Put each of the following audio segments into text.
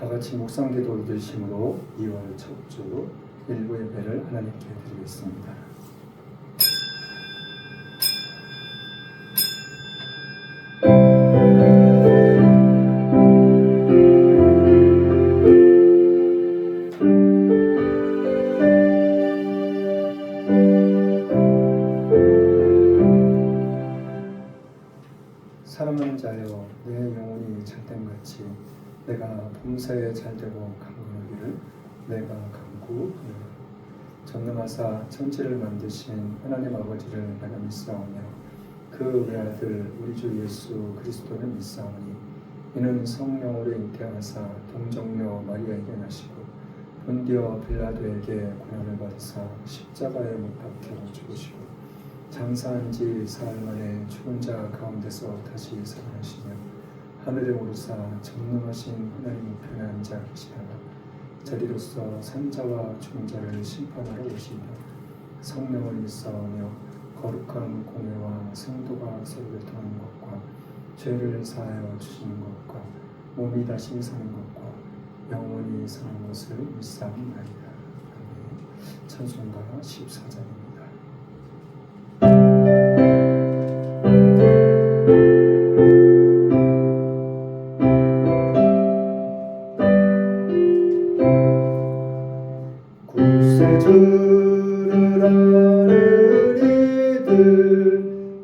다 같이 묵상 기도 드심으로 2월 첫 주 일부 예배를 하나님께 드리겠습니다. 사랑하는 자여, 내 영혼이 잘됨같이 내가 범사에 잘되고 강건하기를 내가 간구하노라. 전능하사 천지를 만드신 하나님 아버지를 내가 믿사오며 그 외아들 우리 주 예수 그리스도를 믿사오니 이는 성령으로 잉태하사 동정녀 마리아에게 나시고 본디오 빌라도에게 고난을 받으사 십자가에 못 박혀 죽으시고 장사한 지 사흘 만에 죽은 자 가운데서 다시 살아나시며 하늘에 오르사 전능하신 하나님 우편에 앉아 계시다가 자리로서 산자와 죽은 자를 심판하러 오시며 성령을 믿사오며 거룩한 공회와 성도가 서로 교통하는 것과 죄를 사하여 주시는 것과 몸이 다시 사는 것과 영원히 사는 것을 믿사옵나이다. 아멘. 찬송가 14장입니다. 구세주를 아는 이들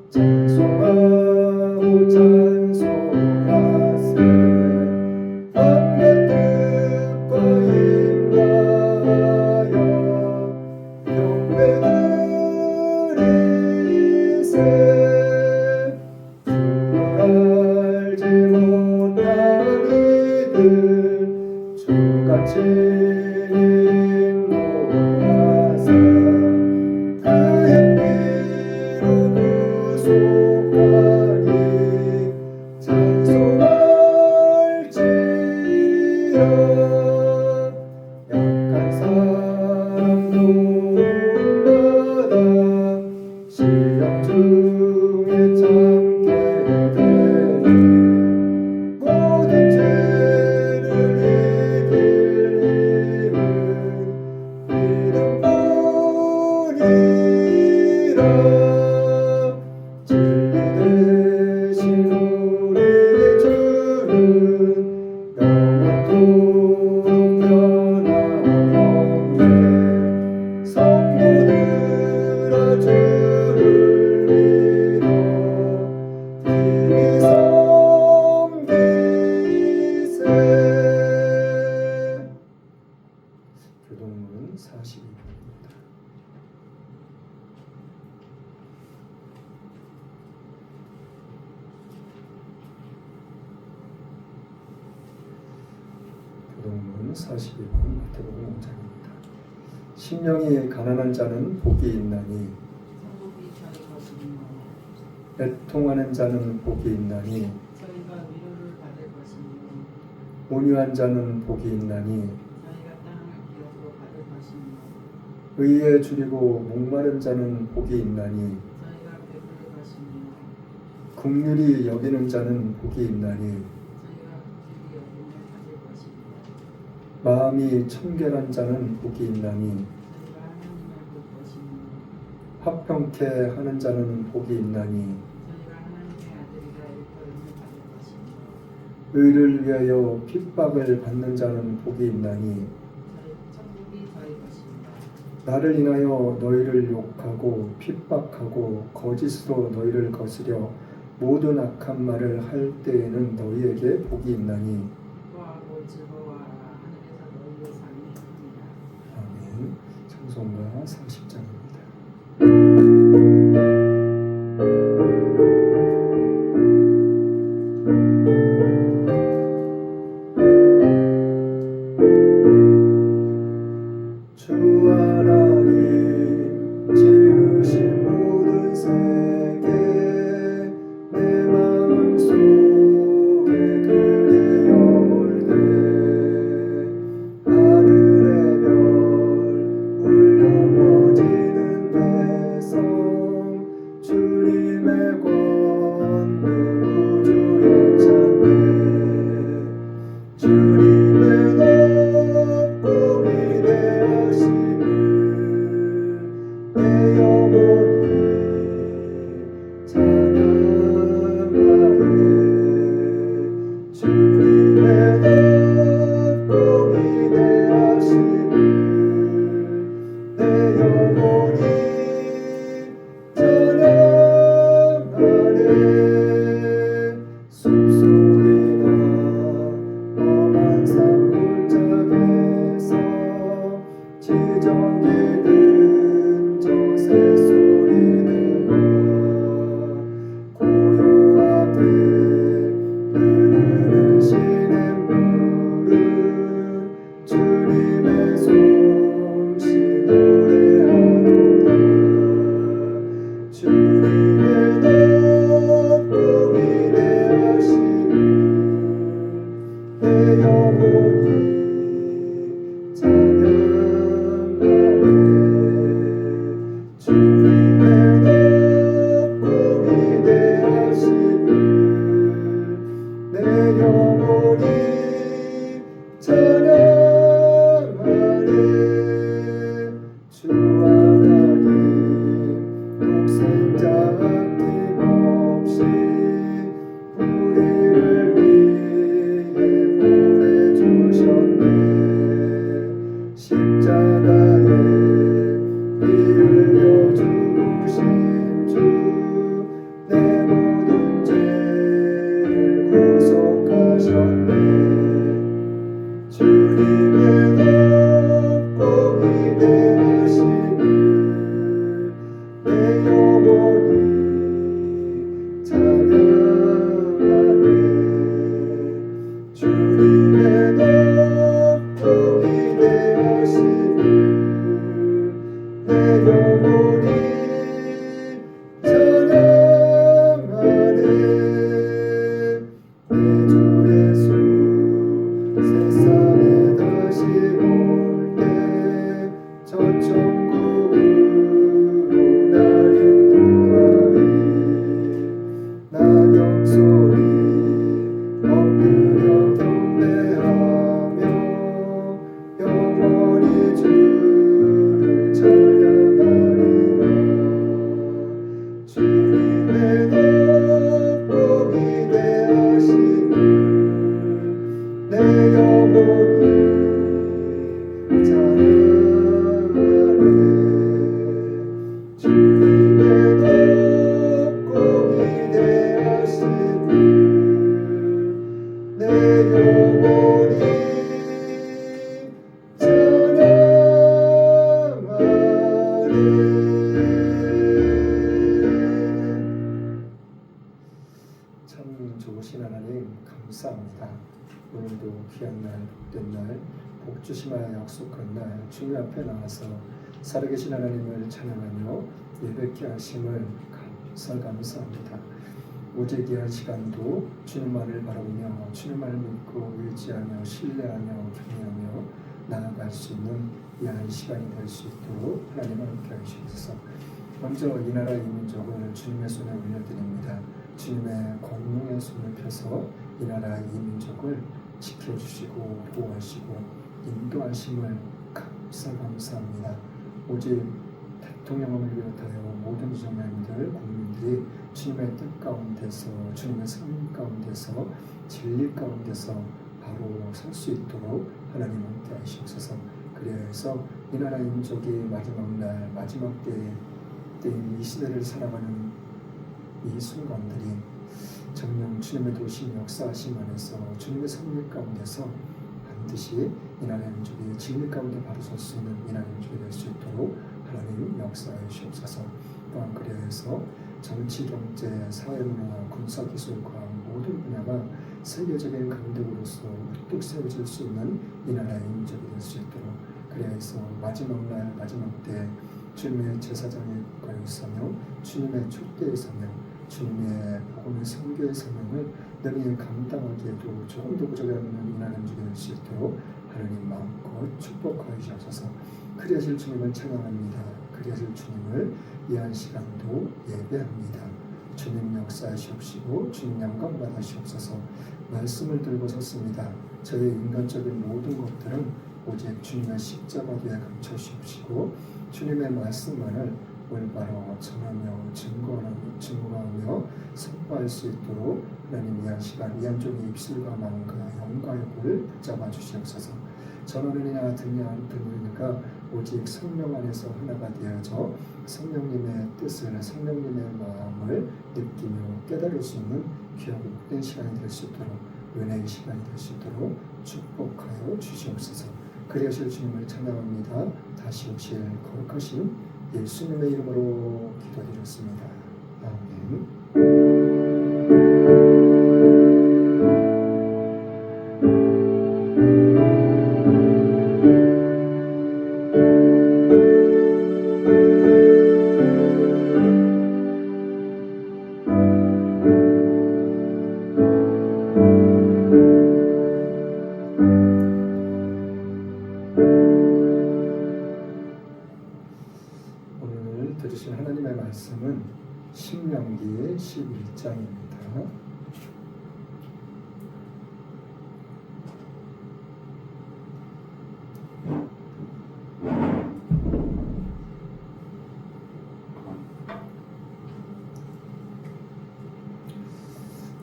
찬송하고 찬송하세. 함께 듣고 인가하여 경배 드리세. 주를 알지 못한 이들 주같이 교동문 42번입니다. 교동문 42번 마태복음 5장입니다. 심령이 가난한 자는 복이 있나니 애통하는 자는 복이 있나니 온유한 자는 복이 있나니 의에 줄이고 목마른 자는 복이 있나니 긍휼히 여기는 자는 복이 있나니 마음이 청결한 자는 복이 있나니 화평케 하는 자는 복이 있나니 의를 위하여 핍박을 받는 자는 복이 있나니 나를 인하여 너희를 욕하고 핍박하고 거짓으로 너희를 거스려 모든 악한 말을 할 때에는 너희에게 복이 있나니 아멘. 찬송가 40장입니다. 하늘의 별 울려 퍼지는 뱃 참 좋으신 하나님 감사합니다. 오늘도 귀한 날, 복된 날, 복 주시마 약속한 날 주님 앞에 나와서 살아계신 하나님을 찬양하며 예배케 하심을 감사합니다. 오직 귀한 시간도 주님만을 바라보며 주님만을 믿고 의지하며 신뢰하며 경외하며 나아갈 수 있는 귀한 시간이 될 수 있도록 하나님 함께 하시옵소서. 먼저 이 나라 이 민족을 주님의 손에 올려드립니다. 주님의 공로의 손을 펴서 이 나라 이 민족을 지켜주시고 보호하시고 인도하심을 감사합니다. 오직 대통령을 비롯하여 모든 정치인들 국민들이 주님의 뜻 가운데서 주님의 성 가운데서 진리 가운데서 바로 설 수 있도록 하나님 함께 하시옵소서. 그래서 이 나라 이 민족이 마지막 날 마지막 때에 이 시대를 살아가는 이 순간들이 정녕 주님의 도심 역사하심 안에서 주님의 섭리 가운데서 반드시 이 나라의 민족이 진리 가운데 바로 설 수 있는 이 나라의 민족이 될 수 있도록 하나님 역사하여 주옵소서. 또한 그래서 정치, 경제, 사회문화, 군사기술, 과학 모든 분야가 세계적인 강대국으로서 우뚝 세워질 수 있는 이 나라의 민족이 될 수 있도록 그래서 마지막 날 마지막 때 주님의 제사장의 국가에 서며 주님의 촛대에 서며 주님의 복음의 선교의 사명을 능히 감당하기에도 조금도 부족이 없는 이 나라의 민족이 될 수 있도록 하나님 마음껏 축복하여 주옵소서. 그리하실 주님을 찬양합니다. 그리하실 주님을 이한 시간도 예배합니다. 주님 역사하시옵시고 주님 영광 받으시옵소서. 말씀을 들고 섰습니다. 저의 인간적인 모든 것들은 오직 주님의 십자가 뒤에 감춰주시옵시고 주님의 말씀만을 올바로 전하며 증거하며 선포할 수 있도록 하나님 이한 시간 이한 종의 입술과 마음과 영과욕을 붙잡아 주시옵소서. 전하느냐 듣느냐가 오직 성령 안에서 하나가 되어져 성령님의 뜻을 성령님의 마음을 느끼며 깨달을 수 있는 귀하고 복된 시간이 될 수 있도록 은혜의 시간이 될 수 있도록 축복하여 주시옵소서. 그리하실 주님을 찬양합니다. 다시 오실 거룩하신 예수님의 이름으로 기도드렸습니다. 아멘. 말씀은 신명기 11장입니다.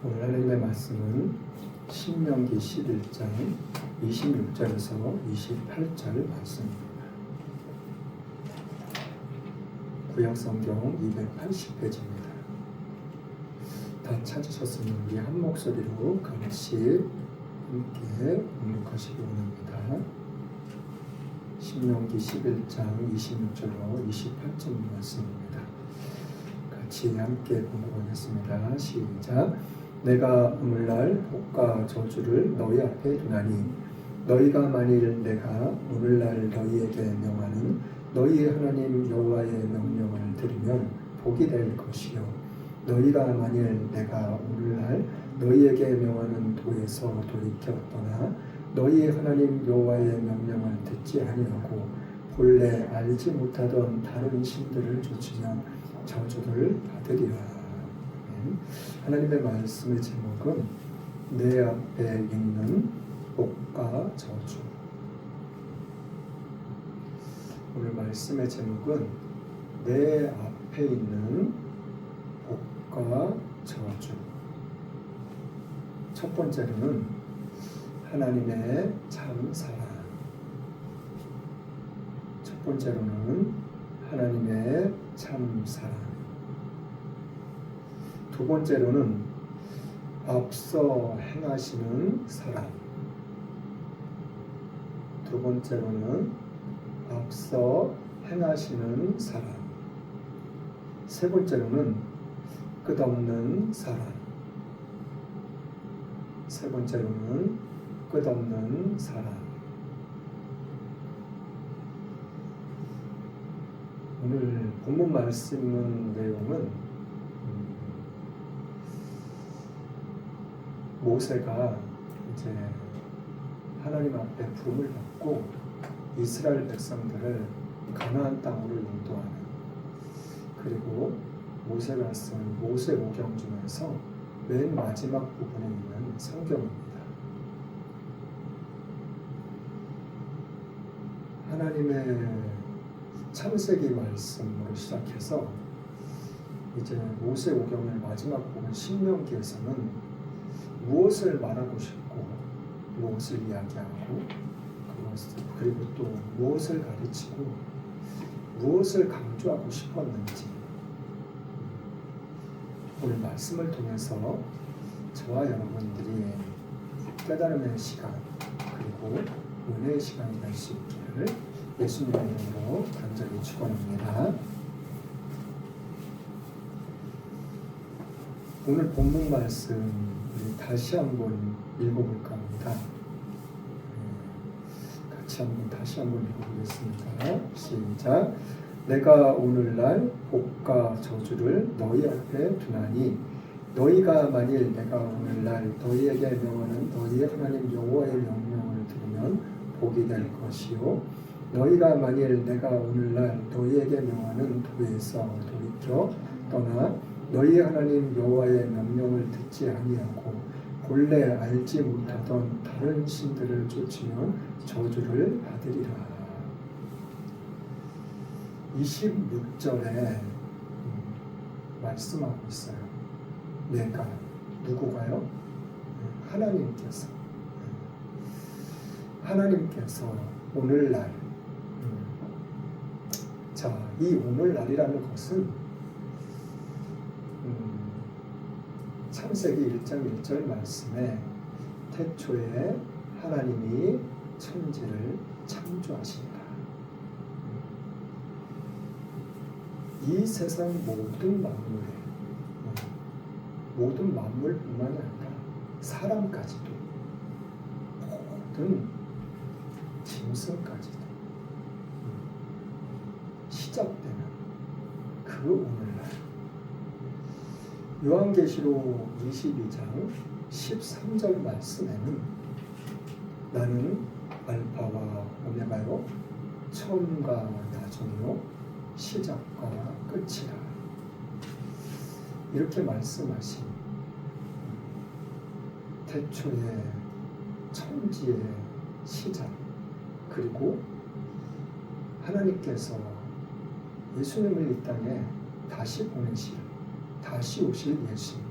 오늘 하나님의 말씀은 신명기 11장 26절에서 28절 말씀입니다. 구약성경 280페이지입니다. 다 찾으셨으면 우리 한 목소리로 같이 함께 묵묵하시기 원합니다. 신명기 11장 26절로 28절 말씀입니다. 같이 함께 공부하겠습니다. 시작. 내가 오늘날 복과 저주를 너희 앞에 두나니 너희가 만일 내가 오늘날 너희에게 명하는 너희 하나님 여호와의 명령을 들으면 복이 될 것이요 너희가 만일 내가 오늘날 너희에게 명하는 도에서 돌이켜 떠나 너희 하나님 여호와의 명령을 듣지 아니하고 본래 알지 못하던 다른 신들을 좇으면 저주를 받으리라. 하나님의 말씀의 제목은 내 앞에 있는 복과 저주. 오늘 말씀의 제목은 내 앞에 있는 복과 저주. 첫 번째로는 하나님의 참 사랑. 첫 번째로는 하나님의 참 사랑. 두 번째로는 앞서 행하시는 사랑. 두 번째로는 앞서 행하시는 사랑. 세 번째로는 끝없는 사랑. 세 번째로는 끝없는 사랑. 오늘 본문 말씀 내용은 모세가 이제 하나님 앞에 부름을 받고 이스라엘 백성들을 가나안 땅으로 인도하는, 그리고 모세가 쓴 모세오경 중에서 맨 마지막 부분에 있는 성경입니다. 하나님의 창세기 말씀으로 시작해서 이제 모세오경의 마지막 부분 신명기에서는 무엇을 말하고 싶고 무엇을 이야기하고 그리고 또 무엇을 가르치고 무엇을 강조하고 싶었는지 오늘 말씀을 통해서 저와 여러분들이 깨달음의 시간 그리고 은혜의 시간이 될 수 있기를 예수님의 이름으로 간절히 축원합니다. 오늘 본문 말씀 우리 다시 한번 읽어볼까 합니다. 다시 한번 읽어보겠습니다. 시작. 내가 오늘날 복과 저주를 너희 앞에 두나니 너희가 만일 내가 오늘날 너희에게 명하는 너희 하나님 여호와의 명령을 들으면 복이 될 것이요 너희가 만일 내가 오늘날 너희에게 명하는 도에서 돌이켜 떠나 너희 하나님 여호와의 명령을 듣지 아니하고 본래 알지 못하던 다른 신들을 쫓으면 저주를 받으리라. 26절에 말씀하고 있어요. 내가 누구가요? 하나님께서 오늘날 자, 이 오늘날이라는 것은 창세기 1장 1절 말씀에 태초에 하나님이 천지를 창조하신다. 이 세상 모든 만물뿐만이 아니라 사람까지도 모든 짐승까지도 시작되는 그 오늘날 요한계시록 22장 13절 말씀에는 나는 알파와 오메가요 처음과 나중이요 시작과 끝이라 이렇게 말씀하신 태초에 천지의 시작, 그리고 하나님께서 예수님을 이 땅에 다시 보내실, 다시 오실 예수님,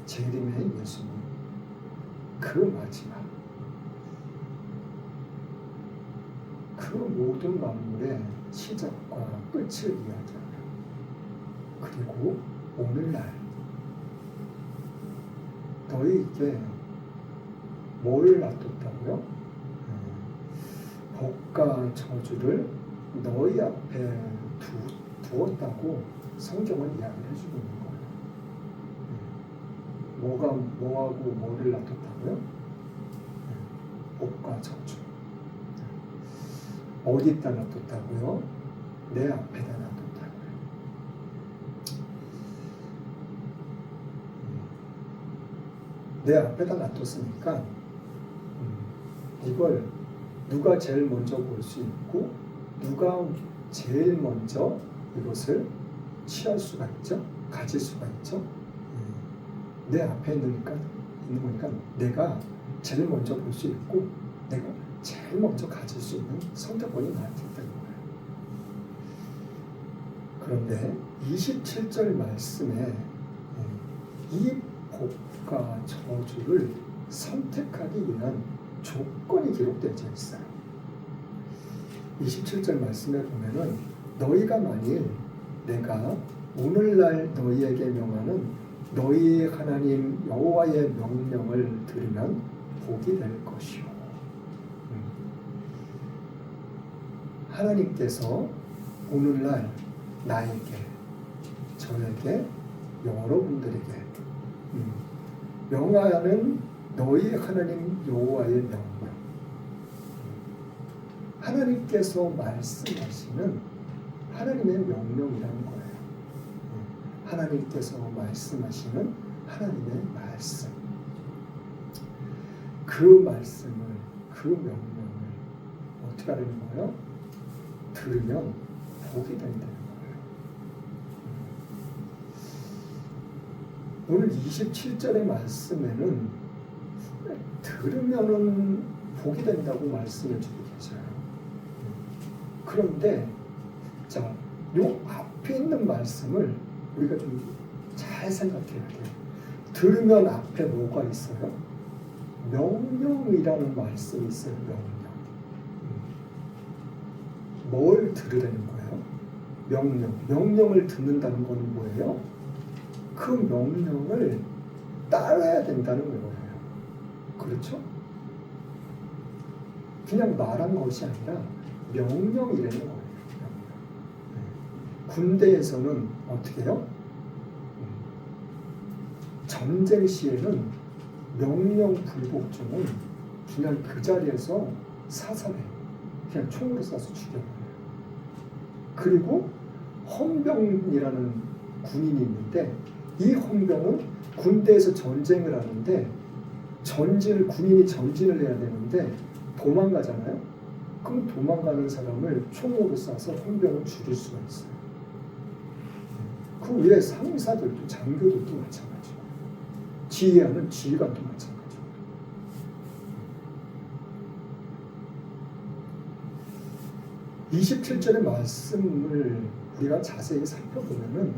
재림의 예수님, 그 마지막, 그 모든 만물의 시작과 끝을 이야기하며, 그리고 오늘날 너희에게 뭘 놔뒀다고요? 복과 저주를 너희 앞에 두었다고 성경은 이야기를 해주고 있는 거예요. 뭐하고 뭐를 놔뒀다고요? 복과 저주. 어디다 놔뒀다고요? 내 앞에다 놔뒀다고요. 내 앞에다 놔뒀으니까 이걸 누가 제일 먼저 볼 수 있고 누가 제일 먼저 이것을 취할 수가 있죠? 가질 수가 있죠? 내 앞에 있는 거니까 내가 제일 먼저 볼 수 있고 내가 제일 먼저 가질 수 있는 선택권이 나한테 있다는 거예요. 그런데 27절 말씀에 이 복과 저주를 선택하기 위한 조건이 기록되어 있어요. 27절 말씀에 보면은 너희가 만일 내가 오늘날 너희에게 명하는 너희 하나님 여호와의 명령을 들으면 복이 될 것이요. 하나님께서 오늘날 나에게, 저에게, 여러분들에게 명하는 너희 하나님 여호와의 명령, 하나님께서 말씀하시는 하나님의 명령이라는 거예요. 하나님께서 말씀하시는 하나님의 말씀, 그 말씀을, 그 명령을 어떻게 하려는 거예요? 들으면 복이 된다는 거예요. 오늘 27절의 말씀에는 들으면은 복이 된다고 말씀해 주고 계셔요. 그런데 자, 요 앞에 있는 말씀을 우리가 좀 잘 생각해야 돼요. 들으면 앞에 뭐가 있어요? 명령이라는 말씀이 있어요. 뭘 들으라는 거예요? 명령을 듣는다는 것은 뭐예요? 그 명령을 따라야 된다는 거예요. 그렇죠? 그냥 말한 것이 아니라 명령이라는 거예요. 군대에서는 어떻게 해요? 전쟁 시에는 명령 불복종은 그냥 그 자리에서 사살해요. 그냥 총으로 쏴서 죽여버려요. 그리고 헌병이라는 군인이 있는데 이 헌병은 군대에서 전쟁을 하는데 군인이 전진을 해야 되는데 도망가잖아요. 그럼 도망가는 사람을 총으로 쏴서 헌병을 죽일 수가 있어요. 그 외에 상사들도, 장교들도 마찬가지고 지휘하는 지휘관도 마찬가지고. 이 27절의 말씀을 우리가 자세히 살펴보면은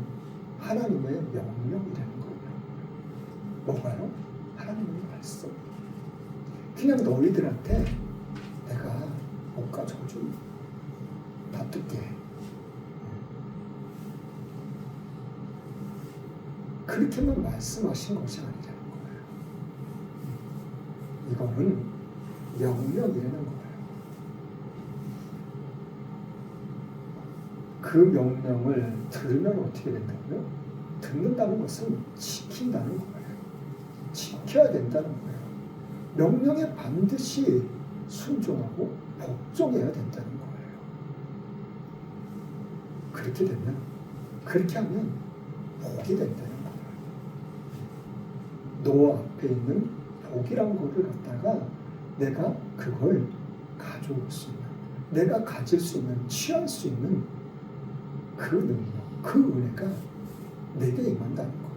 하나님의 명령이라는 거예요. 뭐가요? 하나님의 말씀. 그냥 너희들한테 내가 복과 저주 놔둘게. 그렇게만 말씀하신 것이 아니라는 거예요. 이거는 명령이라는 거예요. 그 명령을 들으면 어떻게 된다고요? 듣는다는 것은 지킨다는 거예요. 지켜야 된다는 거예요. 명령에 반드시 순종하고 복종해야 된다는 거예요. 그렇게 하면 복이 된다는 거예요. 너 앞에 있는 복이란 것을 갖다가 내가 그걸 가져올 수 있는, 내가 가질 수 있는, 취할 수 있는 그 능력, 그 은혜가 내게 임한다는 거예요.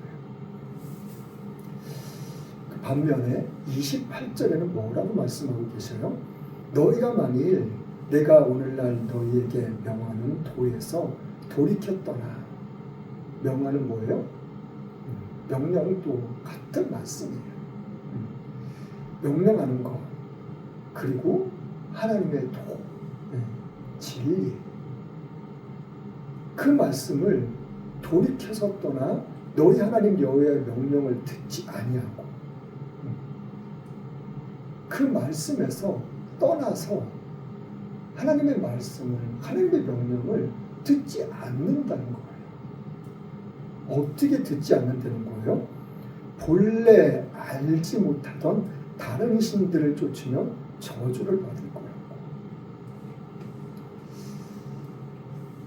반면에 28절에는 뭐라고 말씀하고 계셔요? 너희가 만일 내가 오늘날 너희에게 명하는 도에서 돌이켰더나. 명하는 뭐예요? 명령도 같은 말씀이에요. 명령하는 것, 그리고 하나님의 도, 진리, 그 말씀을 돌이켜서 떠나 너희 하나님 여호와의 명령을 듣지 아니하고 그 말씀에서 떠나서 하나님의 말씀을, 하나님의 명령을 듣지 않는다는 거예요. 어떻게 듣지 않는다는 거예요? 본래 알지 못하던 다른 신들을 쫓으며 저주를 받을 거라고.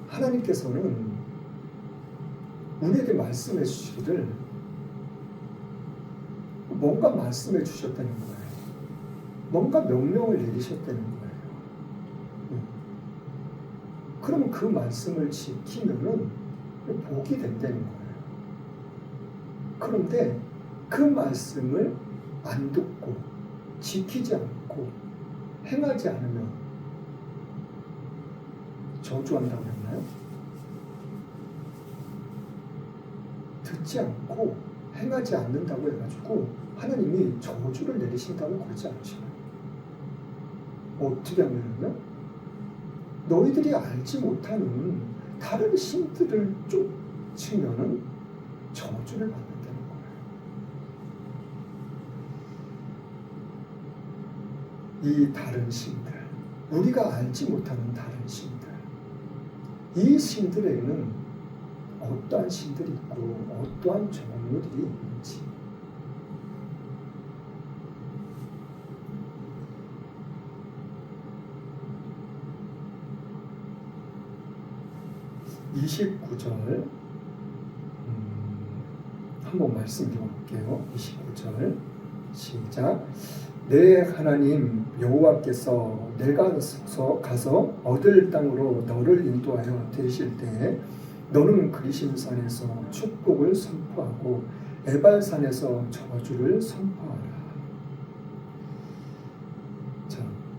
하나님께서는 우리에게 말씀해 주시기를 뭔가 말씀해 주셨다는 거예요. 뭔가 명령을 내리셨다는 거예요. 그럼 그 말씀을 지키면은 복이 된다는 거예요. 그런데 그 말씀을 안 듣고 지키지 않고 행하지 않으면 저주한다고 했나요? 듣지 않고 행하지 않는다고 해가지고 하나님이 저주를 내리신다고 그러지 않으시나요? 어떻게 하면요? 너희들이 알지 못하는 다른 신들을 쫓으면은 저주를 받는다는 거예요. 이 다른 신들, 우리가 알지 못하는 다른 신들, 이 신들에게는 어떠한 신들이 있고 어떠한 종류들이 있는지, (29절) 한번 말씀 읽어볼게요. 29절 시작. 내 하나님 여호와께서 내가 가서 얻을 땅으로 너를 인도하여 되실 때에 너는 그리심산에서 축복을 선포하고 에발산에서 저주를 선포하라. 자,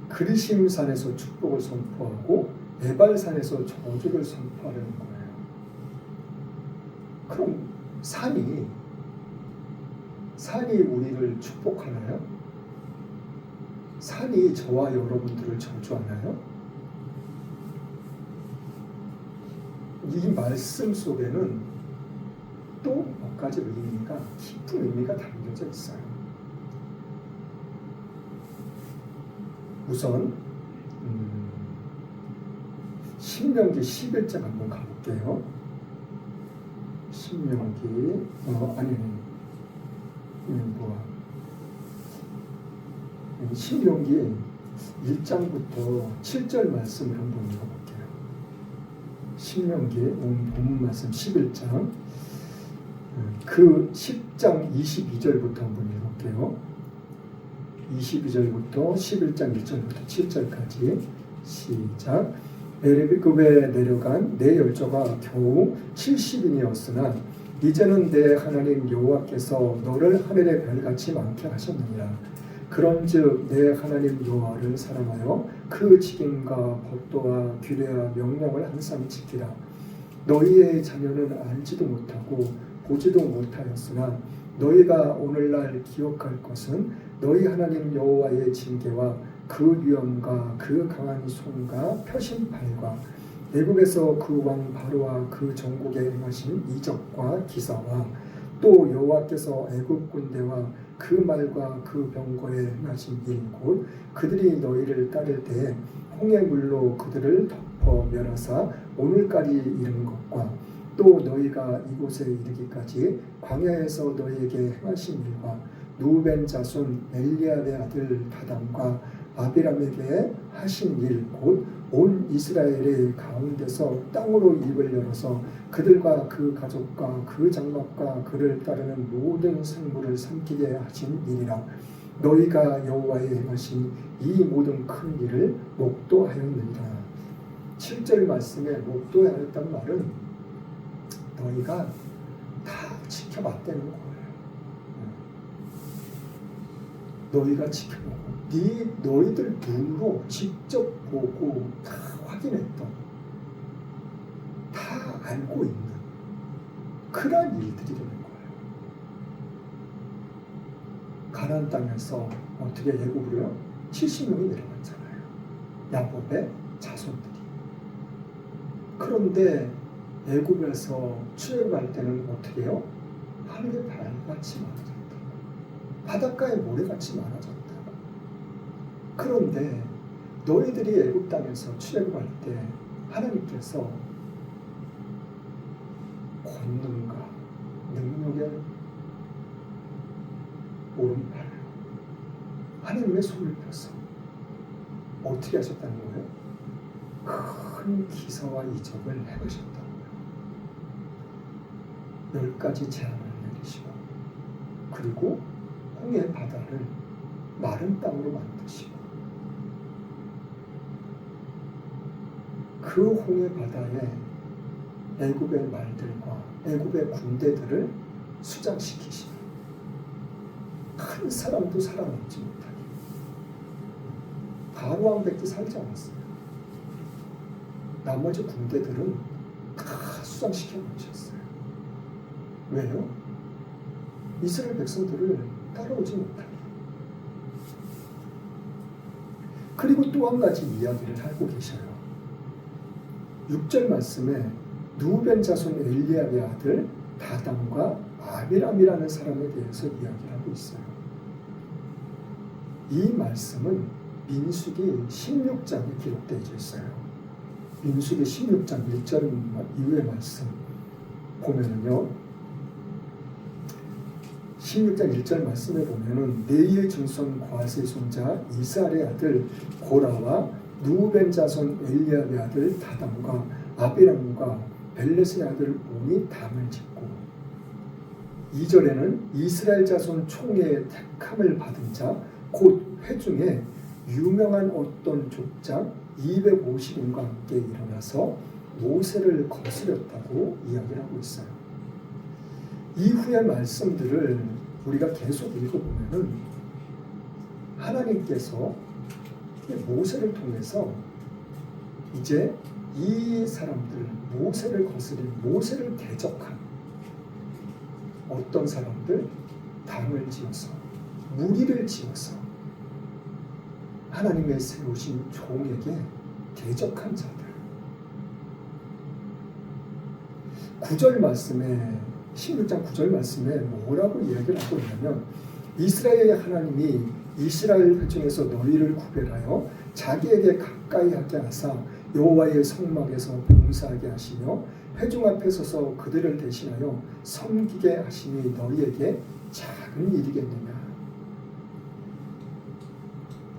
그리심산에서 축복을 선포하고 에발산에서 저주를 선포하려는 거예요. 그럼 산이 우리를 축복하나요? 산이 저와 여러분들을 저주하나요? 이 말씀 속에는 또 몇 가지 의미가, 깊은 의미가 담겨져 있어요. 우선 신명기 11장 한번 가볼게요. 신명기 신명기 1장부터 7절 말씀을 한번 읽어볼게요. 신명기 본문 말씀 11장 그 10장 22절부터 한번 읽어볼게요. 22절부터 11장 1절부터 7절까지 시작. 에르비급에 내려간 내 열조가 겨우 70인이었으나 이제는 내 하나님 여호와께서 너를 하늘의 별같이 많게 하셨느니라. 그런즉 내 하나님 여호와를 사랑하여 그 직임과 법도와 규례와 명령을 항상 지키라. 너희의 자녀는 알지도 못하고 보지도 못하였으나 너희가 오늘날 기억할 것은 너희 하나님 여호와의 징계와 그 위엄과 그 강한 손과 표심팔과 애굽에서 그 왕 바로와 그 전국에 행하신 이적과 기사와 또 여호와께서 애굽 군대와 그 말과 그 병거에 행하신 일 곧 그들이 너희를 따를 때에 홍해 물로 그들을 덮어 멸하사 오늘까지 이른 것과 또 너희가 이곳에 이르기까지 광야에서 너희에게 행하신 일과 누벤 자손 엘리압의 아들 다단과 아비람에게 하신 일 곧 온 이스라엘의 가운데서 땅으로 입을 열어서 그들과 그 가족과 그 장막과 그를 따르는 모든 생물을 삼키게 하신 일이라. 너희가 여호와의 행하신 이 모든 큰 일을 목도하였느니라. 7절 말씀에 목도하였단 말은 너희가 다 지켜봤다는 거예요. 너희가 지켜보고 너희들 눈으로 직접 보고 다 확인했던, 다 알고 있는 그러한 일들이라는 거예요. 가나안 땅에서 어떻게 애굽으로요? 70명이 내려갔잖아요. 야곱의 자손들이. 그런데 애굽에서 출애굽할 때는 어떻게 해요? 하늘의 달같이 많아졌다. 바닷가에 모래같이 많아졌다. 그런데 너희들이 애굽 땅에서 출애굽할 때 하나님께서 권능과 능력의 오른팔로 하나님의 손을 펴서 어떻게 하셨다는 거예요? 큰 기사와 이적을 행하셨다는 거예요. 10가지 재앙을 내리시고, 그리고 홍해 바다를 마른 땅으로 만드시고, 그 홍해 바다에 애굽의 말들과 애굽의 군대들을 수장시키시고 한 사람도 살아남지 못하게. 바로 왕밖에 살지 않았어요. 나머지 군대들은 다 수장시켜 놓으셨어요. 왜요? 이스라엘 백성들을 따라오지 못하게. 그리고 또 한 가지 이야기를 하고 계셔요. 6절 말씀에 누벤 자손 엘리압의 아들 다단과 아비람이라는 사람에 대해서 이야기를 하고 있어요. 이 말씀은 민수기 16장에 기록되어 있어요. 민수기 16장 1절 이후의 말씀 보면은요, 16장 1절 말씀에 보면은 네이의 증손 과세 손자 이스라엘의 아들 고라와 누벤 자손 엘리압의 아들 다단과 아비람과 벨렛의 아들 온이 담을 짓고, 2절에는 이스라엘 자손 총회의 택함을 받은 자 곧 회중에 유명한 어떤 족장 250인과 함께 일어나서 모세를 거스렸다고 이야기를 하고 있어요. 이후의 말씀들을 우리가 계속 읽어보면은 하나님께서 모세를 통해서 이제 이 사람들, 모세를 거스린, 모세를 대적한 어떤 사람들, 당을 지어서, 무리를 지어서 하나님의 세우신 종에게 대적한 자들. 9절 말씀에, 16장 9절 말씀에 뭐라고 이야기를 하고 있냐면, 이스라엘의 하나님이 이스라엘 회중에서 너희를 구별하여 자기에게 가까이 하게 하사 여호와의 성막에서 봉사하게 하시며 회중 앞에 서서 그들을 대신하여 섬기게 하시니 너희에게 작은 일이겠느냐.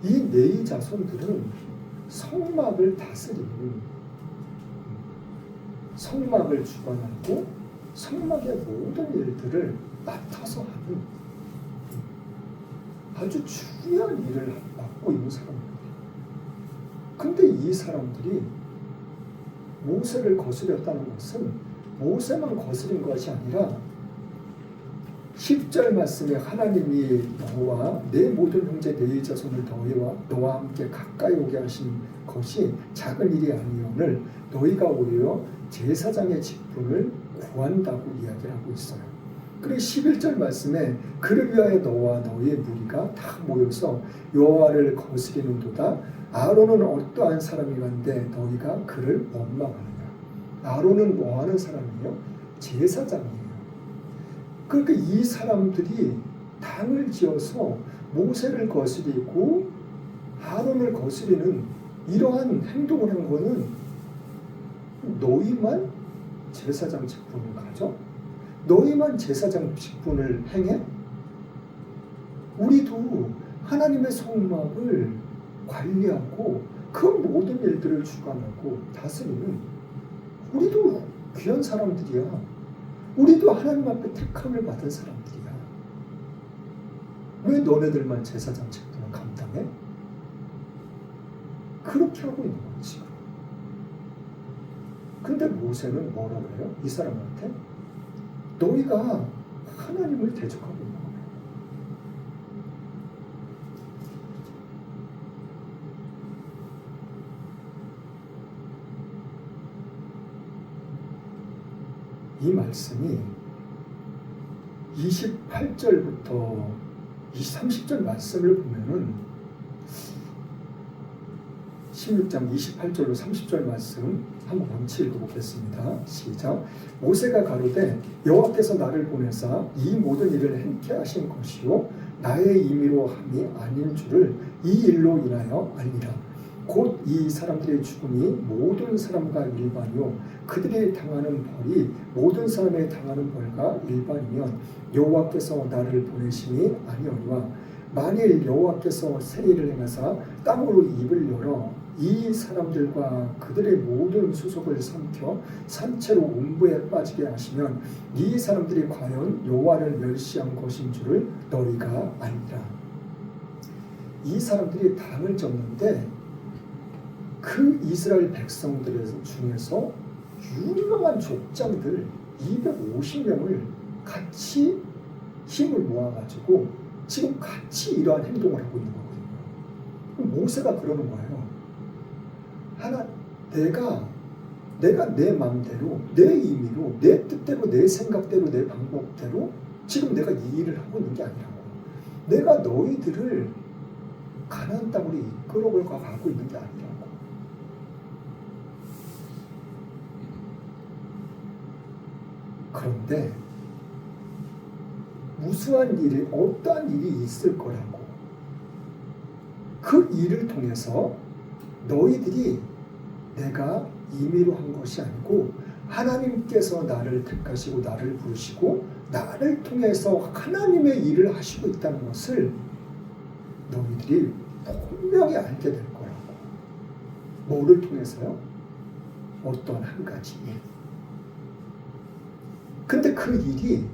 이 네이 자손들은 성막을 다스리는, 성막을 주관하고 성막의 모든 일들을 맡아서 하는 아주 중요한 일을 맡고 있는 사람들이에요. 근데 이 사람들이 모세를 거스렸다는 것은 모세만 거스린 것이 아니라 10절 말씀에 하나님이 너와 내 모든 형제 네 자손을 너와 함께 가까이 오게 하신 것이 작은 일이 아니오늘 너희가 오히려 제사장의 직분을 구한다고 이야기를 하고 있어요. 그리고 11절 말씀에 그를 위하여 너와 너희의 무리가 다 모여서 여호와를 거스리는도다. 아론은 어떠한 사람이란데 너희가 그를 원망하느냐. 아론은 뭐하는 사람이에요? 제사장이에요. 그러니까 이 사람들이 당을 지어서 모세를 거스리고 아론을 거스리는 이러한 행동을 한 거는 너희만 제사장 직분을 가져? 너희만 제사장 직분을 행해? 우리도 하나님의 성막을 관리하고 그 모든 일들을 주관하고 다스리는 우리도 귀한 사람들이야. 우리도 하나님 앞에 택함을 받은 사람들이야. 왜 너네들만 제사장 직분을 감당해? 그렇게 하고 있는 거지. 근데 모세는 뭐라고 해요? 이 사람한테 너희가 하나님을 대적하고 있는 거예요. 이 말씀이 28절부터 30절 말씀을 보면은 16장 28절로 30절 말씀 한번 원치 읽어보겠습니다. 시작. 모세가 가로되 여호와께서 나를 보내사 이 모든 일을 행케 하신 것이요 나의 임의로 함이 아닌 줄을 이 일로 인하여 알리라. 곧 이 사람들의 죽음이 모든 사람과 일반이요 그들이 당하는 벌이 모든 사람의 당하는 벌과 일반이면 여호와께서 나를 보내심이 아니오니와 만일 여호와께서 새 일을 행하사 땅으로 입을 열어 이 사람들과 그들의 모든 수속을 삼켜 산채로 음부에 빠지게 하시면 이 사람들이 과연 여호와를 멸시한 것인 줄을 너희가 알리라. 이 사람들이 당을 졌는데 그 이스라엘 백성들 중에서 유명한 족장들 250명을 같이 힘을 모아가지고 지금 같이 이러한 행동을 하고 있는 거거든요. 모세가 그러는 거예요. 내가 내 마음대로, 내 임의로, 내 뜻대로, 내 생각대로, 내 방법대로 지금 내가 이 일을 하고 있는 게 아니라고. 내가 너희들을 가나안 땅으로 이끌어 가고 있는 게 아니라고. 그런데 무수한 일이, 어떠한 일이 있을 거라고. 그 일을 통해서 너희들이 내가 임의로 한 것이 아니고 하나님께서 나를 택하시고 나를 부르시고 나를 통해서 하나님의 일을 하시고 있다는 것을 너희들이 분명히 알게 될 거라고. 뭐를 통해서요? 어떤 한 가지 일. 근데 그 일이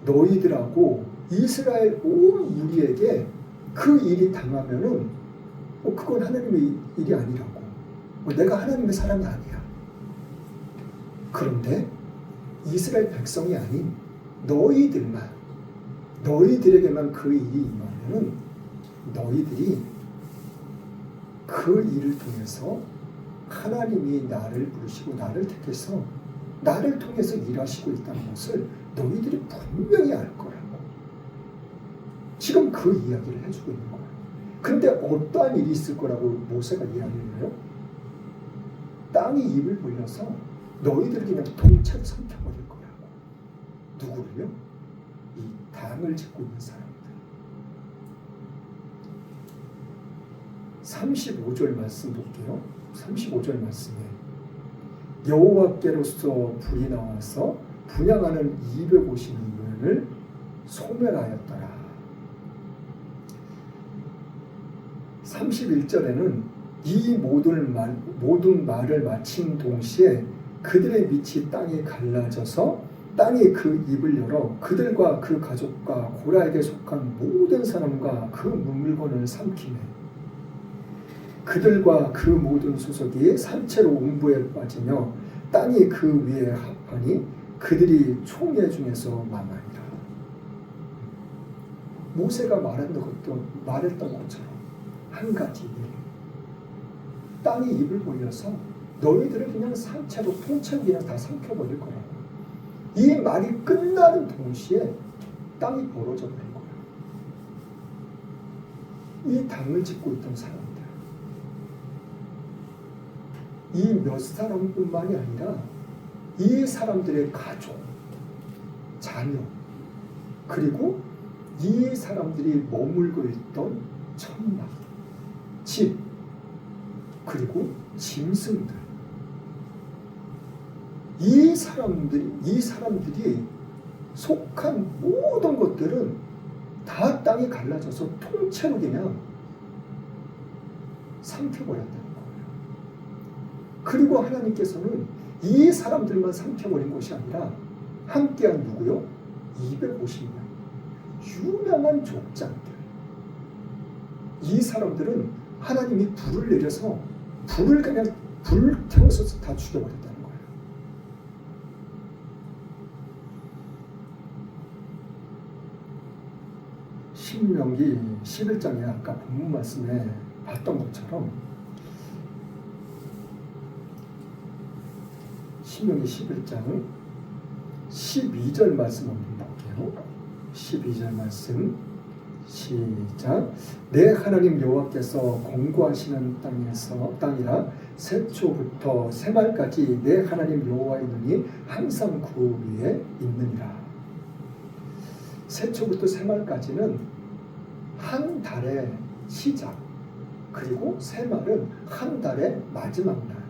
너희들하고 이스라엘 온 무리에게 그 일이 당하면은 그건 하나님의 일이 아니라고. 내가 하나님의 사람이 아니야. 그런데 이스라엘 백성이 아닌 너희들에게만 그 일이 임하면은 너희들이 그 일을 통해서 하나님이 나를 부르시고 나를 택해서 나를 통해서 일하시고 있다는 것을 너희들이 분명히 알 거라고. 지금 그 이야기를 해주고 있는 거예요. 근데 어떠한 일이 있을 거라고 모세가 이야기를 해요? 땅이 입을 벌려서 너희들을 그냥 통째로 삼켜버릴 거라고. 누구를요? 이 당을 짓고 있는 사람들. 35절 말씀 볼게요. 35절 말씀에 여호와께로서 불이 나와서 분향하는 250인을 소멸하였더라. 31절에는 이 모든 말을 마친 동시에 그들의 밑이 땅에 갈라져서 땅이 그 입을 열어 그들과 그 가족과 고라에게 속한 모든 사람과 그 물건을 삼키네. 그들과 그 모든 수속이 산채로 음부에 빠지며 땅이 그 위에 합하니 그들이 총회 중에서 망하니라. 모세가 말했던 것처럼 한 가지 일. 땅이 입을 벌려서 너희들을 그냥 산채로 통째로 그냥 다 삼켜버릴 거라고. 이 말이 끝나는 동시에 땅이 벌어져 버린 거야. 이 당을 짓고 있던 사람들. 이 몇 사람뿐만이 아니라 이 사람들의 가족, 자녀, 그리고 이 사람들이 머물고 있던 천막, 집, 그리고 짐승들. 이 사람들이 속한 모든 것들은 다 땅이 갈라져서 통째로 그냥 삼켜버렸다는 거예요. 그리고 하나님께서는 이 사람들만 삼켜버린 것이 아니라 함께한 누구요? 250명. 유명한 족장들. 이 사람들은 하나님이 불을 내려서 불을 그냥 불태워서 다 죽여버렸다는 거예요. 신명기 11장에 아까 본문 말씀에 봤던 것처럼 신명기 11장은 12절 말씀 한번 볼게요. 12절 말씀 시작. 내 하나님 여호와께서 공고하시는 땅이라 새초부터 새말까지 내 하나님 여호와의 눈이 항상 그 위에 있느니라. 새초부터 새말까지는 한 달의 시작, 그리고 새말은 한 달의 마지막 날.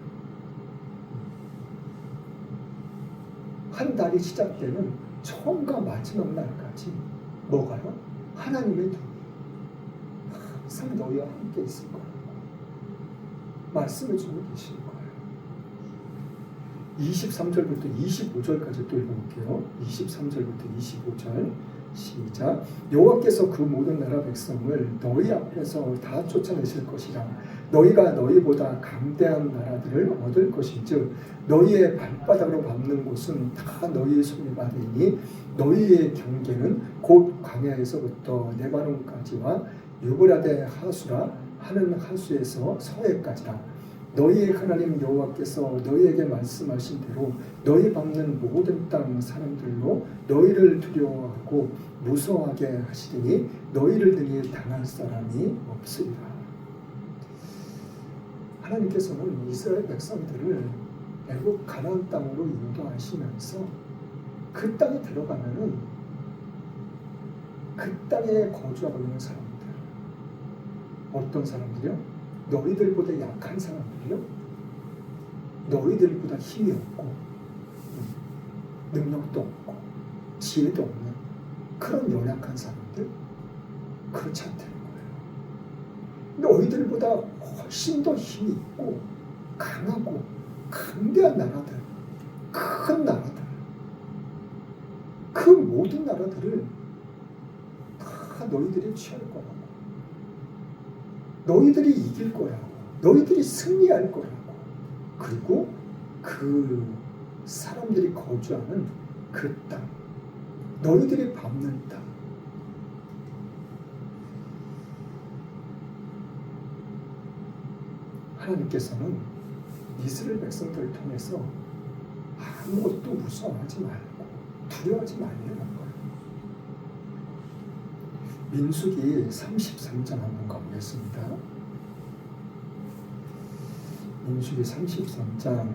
한 달이 시작되는 처음과 마지막 날까지 뭐가요? 하나님의 눈이 항상 너희와 함께 있을 거라고 말씀해 주고 계시는 거예요. 23절부터 25절까지 또 읽어볼게요. 23절부터 25절 시작. 여호와께서 그 모든 나라 백성을 너희 앞에서 다 쫓아내실 것이라. 너희가 너희보다 강대한 나라들을 얻을 것인즉 너희의 발바닥으로 밟는 곳은 다 너희의 손이 받으니 너희의 경계는 곧 광야에서부터 레바논까지와 유브라데 하수라 하는 하수에서 서해까지라. 너희의 하나님 여호와께서 너희에게 말씀하신 대로 너희 밟는 모든 땅 사람들로 너희를 두려워하고 무서워하게 하시리니 너희를 등에 당할 사람이 없으리라. 하나님께서는 이스라엘 백성들을 애굽 가나안 땅으로 인도하시면서 그 땅에 들어가면은 그 땅에 거주하고 있는 사람들, 어떤 사람들이요? 너희들보다 약한 사람들이요? 너희들보다 힘이 없고 능력도 없고 지혜도 없는 그런 연약한 사람들? 그렇지 않다는 거예요. 너희들보다 훨씬 더 힘이 있고 강하고 강대한 나라들, 큰 나라들, 그 모든 나라들을 다 너희들이 취할 거라고, 너희들이 이길 거라고, 너희들이 승리할 거라고, 그리고 그 사람들이 거주하는 그 땅, 너희들이 밟는 땅, 하나님께서는 이스라엘 백성들을 통해서 아무것도 무서워하지 말고 두려워하지 말라는 거예요. 민수기 33장 한번 가보겠습니다. 민수기 33장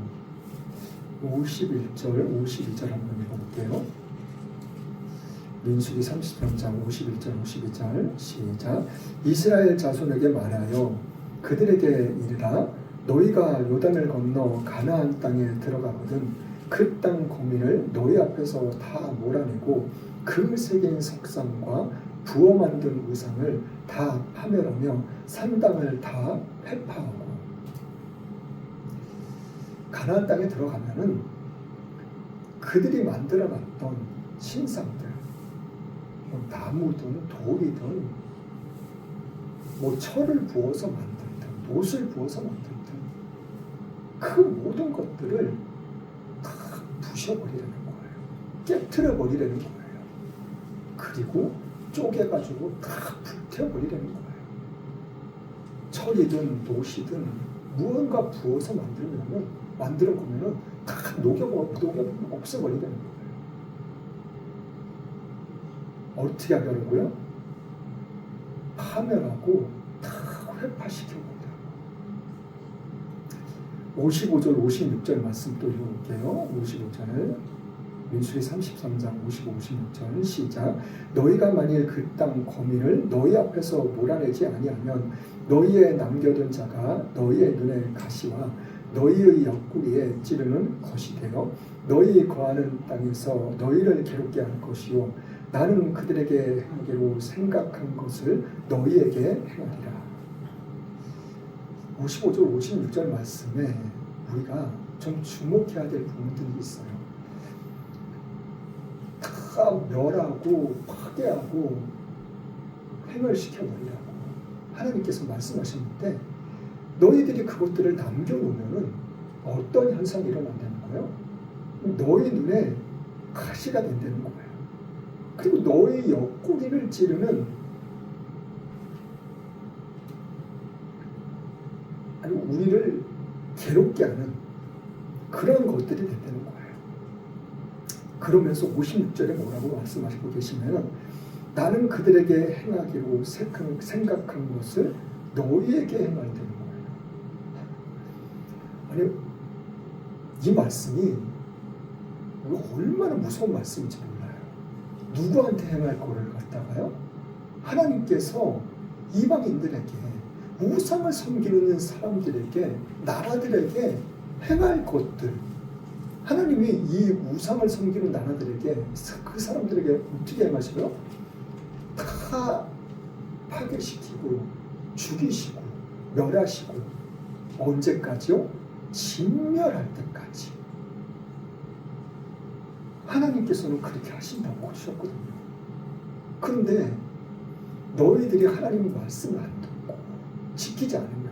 51절, 52절 한번 읽어볼게요. 민수기 33장 51절, 52절 시작. 이스라엘 자손에게 말하여 그들에게 이르라. 너희가 요단을 건너 가나안 땅에 들어가거든 그 땅 거민을 너희 앞에서 다 몰아내고 그 새긴 석상과 부어 만든 우상을 다 파멸하며 산 땅을 다 회파하고. 가나안 땅에 들어가면은 그들이 만들어놨던 신상들, 뭐 나무든 돌이든 뭐 철을 부어서 만들든 못을 부어서 만들든 그 모든 것들을 다 부셔버리려는 거예요. 깨트려버리려는 거예요. 그리고 쪼개가지고 다 불태워버리려는 거예요. 철이든 노시든 무언가 부어서 만들어 보면은 다 녹여 없애버리려는 거예요. 어떻게 하려고요? 파멸하고 다 회파시켜버리려고. 55절 56절 말씀 또 읽어볼게요. 55절 민수기 33장 55, 56절 시작. 너희가 만일 그 땅 거민을 너희 앞에서 몰아내지 아니하면 너희의 남겨둔 자가 너희의 눈에 가시와 너희의 옆구리에 찌르는 것이 되어 너희 거하는 땅에서 너희를 괴롭게 할 것이요 나는 그들에게 행하기로 생각한 것을 너희에게 행하리라. 55절 56절 말씀에 우리가 좀 주목해야 될 부분들이 있어요. 다 멸하고 파괴하고 팽멸시켜버리라고 하나님께서 말씀하셨는데 너희들이 그것들을 남겨놓으면 어떤 현상이 일어난다는 거예요? 너희 눈에 가시가 된다는 거예요. 그리고 너희 옆구리를 찌르는, 아니 우리를 괴롭게 하는 그런 것들이 된다는 거예요. 그러면서 56절에 뭐라고 말씀하시고 계시면 나는 그들에게 행하기로 생각한 것을 너희에게 행할 되는 거예요. 아니, 이 말씀이 얼마나 무서운 말씀인지 몰라요. 누구한테 행할 거를 갖다가요? 하나님께서 이방인들에게, 우상을 섬기는 사람들에게, 나라들에게 행할 것들, 하나님이 이 우상을 섬기는 나라들에게, 그 사람들에게 어떻게 행하시고요? 다 파괴시키고 죽이시고 멸하시고, 언제까지요? 진멸할 때까지. 하나님께서는 그렇게 하신다고 하셨거든요. 그런데 너희들이 하나님 말씀을 안 듣고 지키지 않으면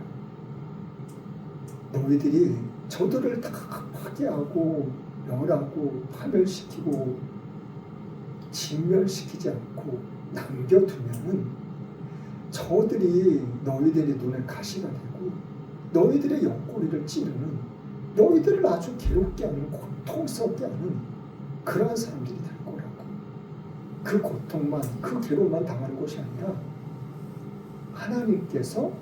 너희들이 저들을 다 파괴하고 멸하고 파멸시키고 진멸시키지 않고 남겨두면은 저들이 너희들의 눈에 가시가 되고 너희들의 옆구리를 찌르는, 너희들을 아주 괴롭게 하는, 고통스럽게 하는 그러한 사람들이 될 거라고. 그 고통만, 그 괴로움만 당하는 것이 아니라 하나님께서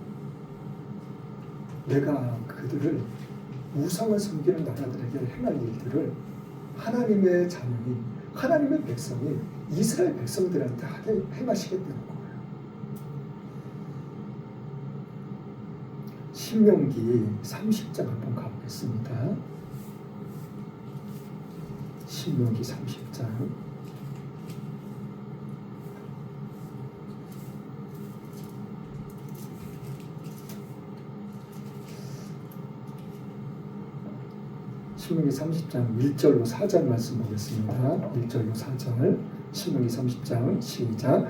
내가 그들을, 우상을 섬기는 나라들에게 행할 일들을 하나님의 자녀인, 하나님의 백성인 이스라엘 백성들한테 행하시겠다는 거예요. 신명기 30장 한번 가보겠습니다. 신명기 30장. 신명기 30장 1절로 4절 말씀 보겠습니다. 1절로 4절. 신명기 30장 시작.